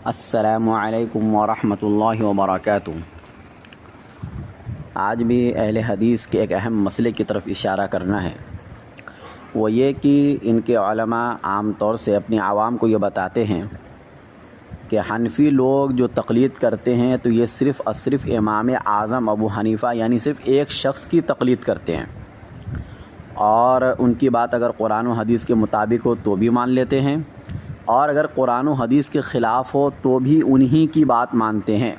السلام علیکم ورحمۃ اللہ وبرکاتہ۔ آج بھی اہل حدیث کے ایک اہم مسئلے کی طرف اشارہ کرنا ہے، وہ یہ کہ ان کے علماء عام طور سے اپنی عوام کو یہ بتاتے ہیں کہ حنفی لوگ جو تقلید کرتے ہیں تو یہ صرف اور صرف امام اعظم ابو حنیفہ یعنی صرف ایک شخص کی تقلید کرتے ہیں، اور ان کی بات اگر قرآن و حدیث کے مطابق ہو تو بھی مان لیتے ہیں، اور اگر قرآن و حدیث کے خلاف ہو تو بھی انہی کی بات مانتے ہیں۔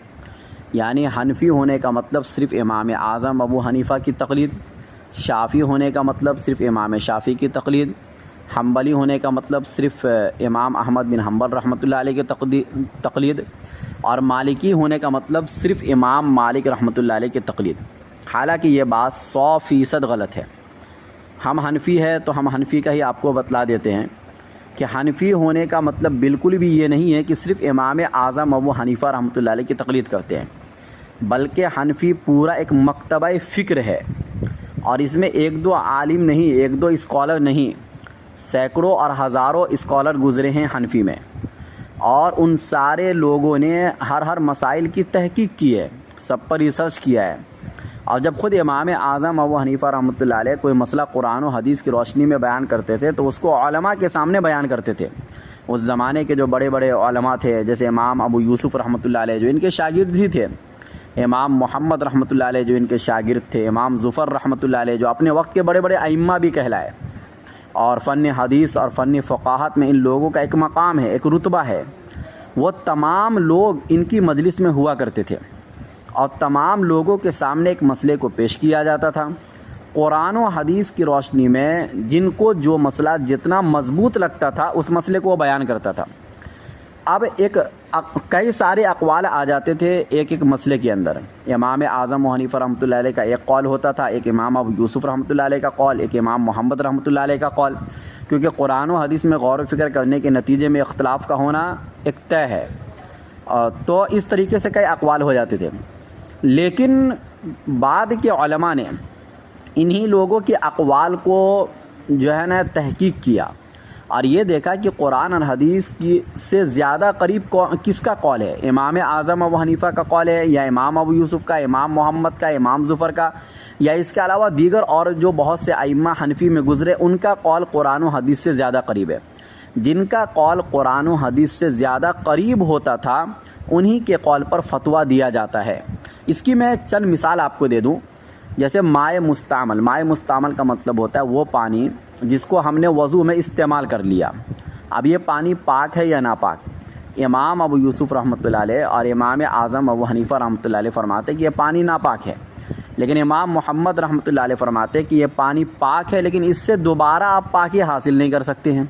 یعنی حنفی ہونے کا مطلب صرف امام اعظم ابو حنیفہ کی تقلید، شافعی ہونے کا مطلب صرف امام شافعی کی تقلید، حنبلی ہونے کا مطلب صرف امام احمد بن حنبل رحمۃ اللہ علیہ کی تقلید، اور مالکی ہونے کا مطلب صرف امام مالک رحمۃ اللہ علیہ کی تقلید۔ حالانکہ یہ بات 100% غلط ہے۔ ہم حنفی ہے تو ہم حنفی کا ہی آپ کو بتلا دیتے ہیں کہ حنفی ہونے کا مطلب بالکل بھی یہ نہیں ہے کہ صرف امام اعظم ابو حنیفہ رحمۃ اللہ علیہ کی تقلید کرتے ہیں، بلکہ حنفی پورا ایک مکتبہ فکر ہے، اور اس میں ایک دو عالم نہیں، ایک دو اسکالر نہیں، سینکڑوں اور ہزاروں اسکالر گزرے ہیں حنفی میں، اور ان سارے لوگوں نے ہر مسائل کی تحقیق کی ہے، سب پر ریسرچ کیا ہے، اور جب خود امام اعظم ابو حنیفہ رحمۃ اللہ علیہ کوئی مسئلہ قرآن و حدیث کی روشنی میں بیان کرتے تھے تو اس کو علماء کے سامنے بیان کرتے تھے۔ اس زمانے کے جو بڑے بڑے علماء تھے، جیسے امام ابو یوسف رحمۃ اللہ علیہ جو ان کے شاگرد ہی تھے، امام محمد رحمۃ اللہ علیہ جو ان کے شاگرد تھے، امام ظفر رحمۃ اللہ علیہ جو اپنے وقت کے بڑے بڑے ائمہ بھی کہلائے، اور فن حدیث اور فن فقاہت میں ان لوگوں کا ایک مقام ہے، ایک رتبہ ہے، وہ تمام لوگ ان کی مجلس میں ہوا کرتے تھے، اور تمام لوگوں کے سامنے ایک مسئلے کو پیش کیا جاتا تھا قرآن و حدیث کی روشنی میں، جن کو جو مسئلہ جتنا مضبوط لگتا تھا اس مسئلے کو وہ بیان کرتا تھا۔ اب کئی سارے اقوال آ جاتے تھے ایک مسئلے کے اندر، امام اعظم و حنیفہ رحمۃ اللہ علیہ کا ایک قول ہوتا تھا، ایک امام ابو یوسف رحمۃ اللہ علیہ کا قول، ایک امام محمد رحمۃ اللہ علیہ کا قول، کیونکہ قرآن و حدیث میں غور و فکر کرنے کے نتیجے میں اختلاف کا ہونا ایک طے ہے، تو اس طریقے سے کئی اقوال ہو جاتے تھے۔ لیکن بعد کے علماء نے انہی لوگوں کے اقوال کو جو ہے نا تحقیق کیا، اور یہ دیکھا کہ قرآن اور حدیث کی سے زیادہ قریب کس کا قول ہے، امام اعظم ابو حنیفہ کا قول ہے، یا امام ابو یوسف کا، امام محمد کا، امام ظفر کا، یا اس کے علاوہ دیگر اور جو بہت سے ائمہ حنفی میں گزرے ان کا قول قرآن و حدیث سے زیادہ قریب ہے۔ جن کا قول قرآن و حدیث سے زیادہ قریب ہوتا تھا انہی کے قول پر فتویٰ دیا جاتا ہے۔ اس کی میں چند مثال آپ کو دے دوں، جیسے مائع مستعمل کا مطلب ہوتا ہے وہ پانی جس کو ہم نے وضو میں استعمال کر لیا، اب یہ پانی پاک ہے یا ناپاک؟ امام ابو یوسف رحمۃ اللہ علیہ اور امام اعظم ابو حنیفہ رحمۃ اللہ علیہ فرماتے ہیں کہ یہ پانی ناپاک ہے، لیکن امام محمد رحمۃ اللہ علیہ فرماتے ہیں کہ یہ پانی پاک ہے، لیکن اس سے دوبارہ آپ پاکی حاصل نہیں کر سکتے ہیں۔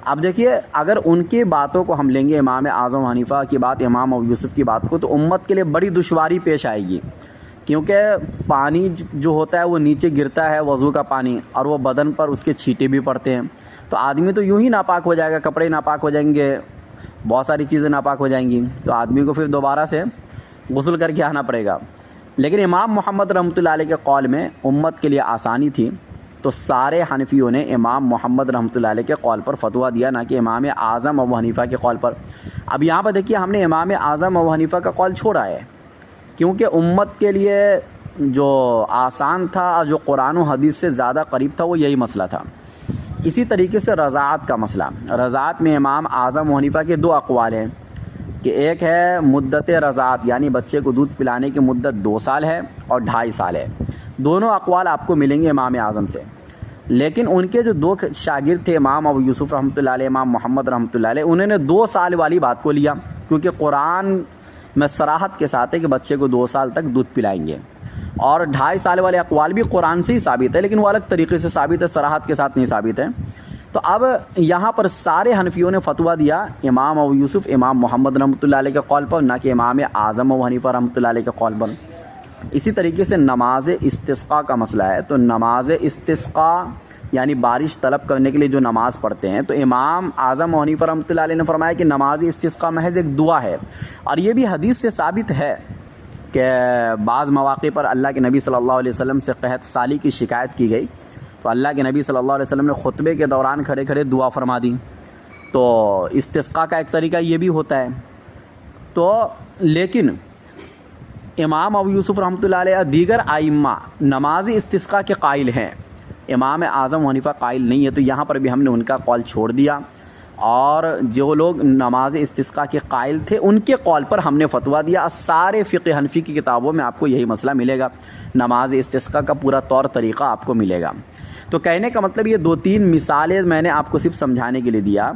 اب دیکھیے، اگر ان کی باتوں کو ہم لیں گے، امام اعظم حنیفہ کی بات، امام ابو یوسف کی بات کو، تو امت کے لیے بڑی دشواری پیش آئے گی، کیونکہ پانی جو ہوتا ہے وہ نیچے گرتا ہے، وضو کا پانی، اور وہ بدن پر اس کے چھینٹے بھی پڑتے ہیں، تو آدمی تو یوں ہی ناپاک ہو جائے گا، کپڑے ناپاک ہو جائیں گے، بہت ساری چیزیں ناپاک ہو جائیں گی، تو آدمی کو پھر دوبارہ سے غسل کر کے آنا پڑے گا۔ لیکن امام محمد رحمۃ اللہ علیہ کے قول میں امت کے لیے آسانی تھی، تو سارے حنفیوں نے امام محمد رحمۃ اللہ علیہ کے قول پر فتویٰ دیا، نہ کہ امام اعظم ابو حنیفہ کے قول پر۔ اب یہاں پر دیکھیے، ہم نے امام اعظم ابو حنیفہ کا قول چھوڑا ہے، کیونکہ امت کے لیے جو آسان تھا اور جو قرآن و حدیث سے زیادہ قریب تھا وہ یہی مسئلہ تھا۔ اسی طریقے سے رضاعت کا مسئلہ، رضاعت میں امام اعظم ابو حنیفہ کے دو اقوال ہیں، کہ ایک ہے مدت رضاعت، یعنی بچے کو دودھ پلانے کی مدت 2 سال ہے اور 2.5 سال ہے، دونوں اقوال آپ کو ملیں گے امام اعظم سے۔ لیکن ان کے جو دو شاگرد تھے، امام ابو یوسف رحمۃ اللہ علیہ، امام محمد رحمۃ اللہ علیہ، انہوں نے 2 سال والی بات کو لیا، کیونکہ قرآن میں صراحت کے ساتھ ہے کہ بچے کو 2 سال تک دودھ پلائیں گے، اور 2.5 سال والے اقوال بھی قرآن سے ہی ثابت ہے، لیکن وہ الگ طریقے سے ثابت ہے، صراحت کے ساتھ نہیں ثابت ہے۔ تو اب یہاں پر سارے حنفیوں نے فتویٰ دیا امام ابو یوسف، امام محمد رحمۃ اللہ علیہ کے قول پر، نہ کہ امام اعظم ابو حنیفہ رحمۃ اللہ علیہ کے قول پر۔ اسی طریقے سے نماز استسقاء کا مسئلہ ہے، تو نماز استسقاء یعنی بارش طلب کرنے کے لیے جو نماز پڑھتے ہیں، تو امام اعظم ابو حنیفہ رحمۃ اللہ علیہ نے فرمایا کہ نماز استسقاء محض ایک دعا ہے، اور یہ بھی حدیث سے ثابت ہے کہ بعض مواقع پر اللہ کے نبی صلی اللہ علیہ وسلم سے قحط سالی کی شکایت کی گئی، تو اللہ کے نبی صلی اللہ علیہ وسلم نے خطبے کے دوران کھڑے کھڑے دعا فرما دی۔ تو استسقاء کا ایک طریقہ یہ بھی ہوتا ہے تو لیکن امام ابو یوسف رحمۃ اللہ علیہ دیگر ائمہ نماز استسقاء کے قائل ہیں، امام اعظم حنیفہ قائل نہیں ہے، تو یہاں پر بھی ہم نے ان کا قول چھوڑ دیا، اور جو لوگ نماز استسقاء کے قائل تھے ان کے قول پر ہم نے فتویٰ دیا۔ سارے فقہ حنفی کی کتابوں میں آپ کو یہی مسئلہ ملے گا، نماز استسقاء کا پورا طور طریقہ آپ کو ملے گا۔ تو کہنے کا مطلب یہ 2-3 مثالیں میں نے آپ کو صرف سمجھانے کے لیے دیا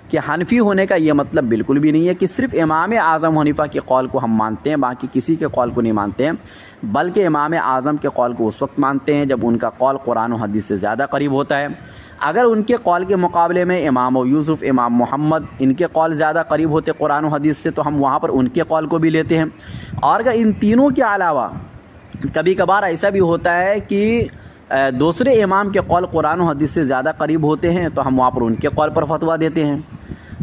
کہ حنفی ہونے کا یہ مطلب بالکل بھی نہیں ہے کہ صرف امام اعظم حنیفہ کے قول کو ہم مانتے ہیں، باقی کسی کے قول کو نہیں مانتے ہیں، بلکہ امام اعظم کے قول کو اس وقت مانتے ہیں جب ان کا قول قرآن و حدیث سے زیادہ قریب ہوتا ہے۔ اگر ان کے قول کے مقابلے میں امام ابو یوسف، امام محمد ان کے قول زیادہ قریب ہوتے قرآن و حدیث سے تو ہم وہاں پر ان کے قول کو بھی لیتے ہیں۔ اور اگر ان تینوں کے علاوہ کبھی کبھار ایسا بھی ہوتا ہے کہ دوسرے امام کے قول قرآن و حدیث سے زیادہ قریب ہوتے ہیں تو ہم وہاں پر ان کے قول پر فتویٰ دیتے ہیں۔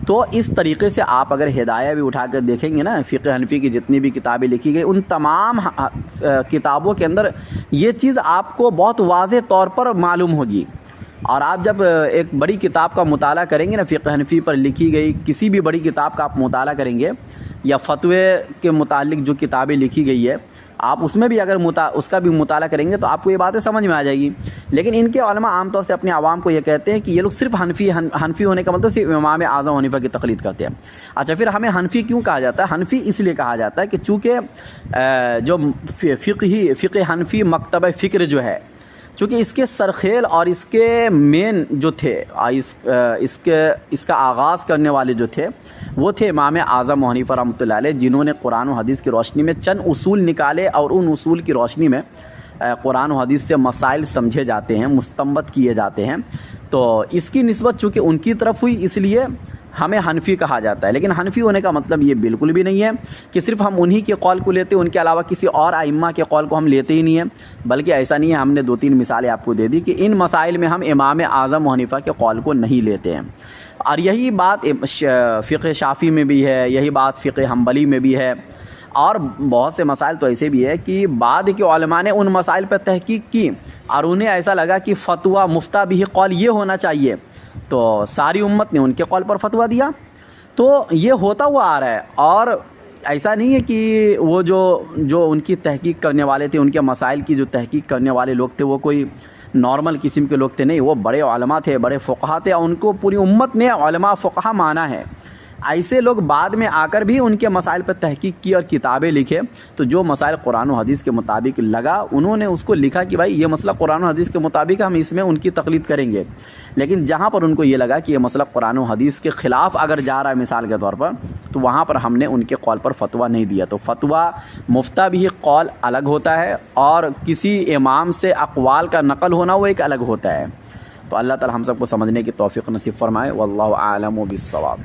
تو اس طریقے سے آپ اگر ہدایہ بھی اٹھا کر دیکھیں گے نا، فقہ حنفی کی جتنی بھی کتابیں لکھی گئی ان تمام کتابوں کے اندر یہ چیز آپ کو بہت واضح طور پر معلوم ہوگی۔ اور آپ جب ایک بڑی کتاب کا مطالعہ کریں گے نا، فقہ حنفی پر لکھی گئی کسی بھی بڑی کتاب کا آپ مطالعہ کریں گے، یا فتوے کے متعلق جو کتابیں لکھی گئی ہے آپ اس میں بھی اگر اس کا بھی مطالعہ کریں گے تو آپ کو یہ باتیں سمجھ میں آ جائے گی۔ لیکن ان کے علماء عام طور سے اپنے عوام کو یہ کہتے ہیں کہ یہ لوگ صرف حنفی ہونے کا مطلب صرف امام اعظم حنیفہ کی تقلید کرتے ہیں۔ اچھا، پھر ہمیں حنفی کیوں کہا جاتا ہے؟ حنفی اس لیے کہا جاتا ہے کہ چونکہ جو فقہ حنفی مکتبہ فکر جو ہے، چونکہ اس کے سرخیل اور اس کے مین جو تھے، اس کا آغاز کرنے والے جو تھے وہ تھے امام اعظم حنیفہ رحمۃ اللہ علیہ، جنہوں نے قرآن و حدیث کی روشنی میں چند اصول نکالے، اور ان اصول کی روشنی میں قرآن و حدیث سے مسائل سمجھے جاتے ہیں، مستنبط کیے جاتے ہیں۔ تو اس کی نسبت چونکہ ان کی طرف ہوئی اس لیے ہمیں حنفی کہا جاتا ہے۔ لیکن حنفی ہونے کا مطلب یہ بالکل بھی نہیں ہے کہ صرف ہم انہی کے قول کو لیتے ہیں، ان کے علاوہ کسی اور ائمہ کے قول کو ہم لیتے ہی نہیں ہیں، بلکہ ایسا نہیں ہے۔ ہم نے 2-3 مثالیں آپ کو دے دی کہ ان مسائل میں ہم امام اعظم حنیفہ کے قول کو نہیں لیتے ہیں، اور یہی بات فقہ شافعی میں بھی ہے، یہی بات فقہ حنبلی میں بھی ہے، اور بہت سے مسائل تو ایسے بھی ہے کہ بعد کے علماء نے ان مسائل پر تحقیق کی اور انہیں ایسا لگا کہ فتویٰ مفتہ بھی قول یہ ہونا چاہیے، تو ساری امت نے ان کے قول پر فتویٰ دیا۔ تو یہ ہوتا ہوا آ رہا ہے، اور ایسا نہیں ہے کہ وہ جو ان کی تحقیق کرنے والے تھے، ان کے مسائل کی جو تحقیق کرنے والے لوگ تھے وہ کوئی نارمل قسم کے لوگ تھے، نہیں، وہ بڑے علماء تھے، بڑے فقہا تھے، اور ان کو پوری امت نے علماء فقہا مانا ہے۔ ایسے لوگ بعد میں آ کر بھی ان کے مسائل پر تحقیق کی اور کتابیں لکھے، تو جو مسائل قرآن و حدیث کے مطابق لگا انہوں نے اس کو لکھا کہ بھائی یہ مسئلہ قرآن و حدیث کے مطابق ہم اس میں ان کی تقلید کریں گے۔ لیکن جہاں پر ان کو یہ لگا کہ یہ مسئلہ قرآن و حدیث کے خلاف اگر جا رہا ہے مثال کے طور پر، تو وہاں پر ہم نے ان کے قول پر فتویٰ نہیں دیا۔ تو فتویٰ مفتہ بھی قول الگ ہوتا ہے، اور کسی امام سے اقوال کا نقل ہونا وہ ایک الگ ہوتا ہے۔ تو اللہ تعالی ہم سب کو سمجھنے کی توفیق نصیب فرمائے، واللہ اعلم بالصواب۔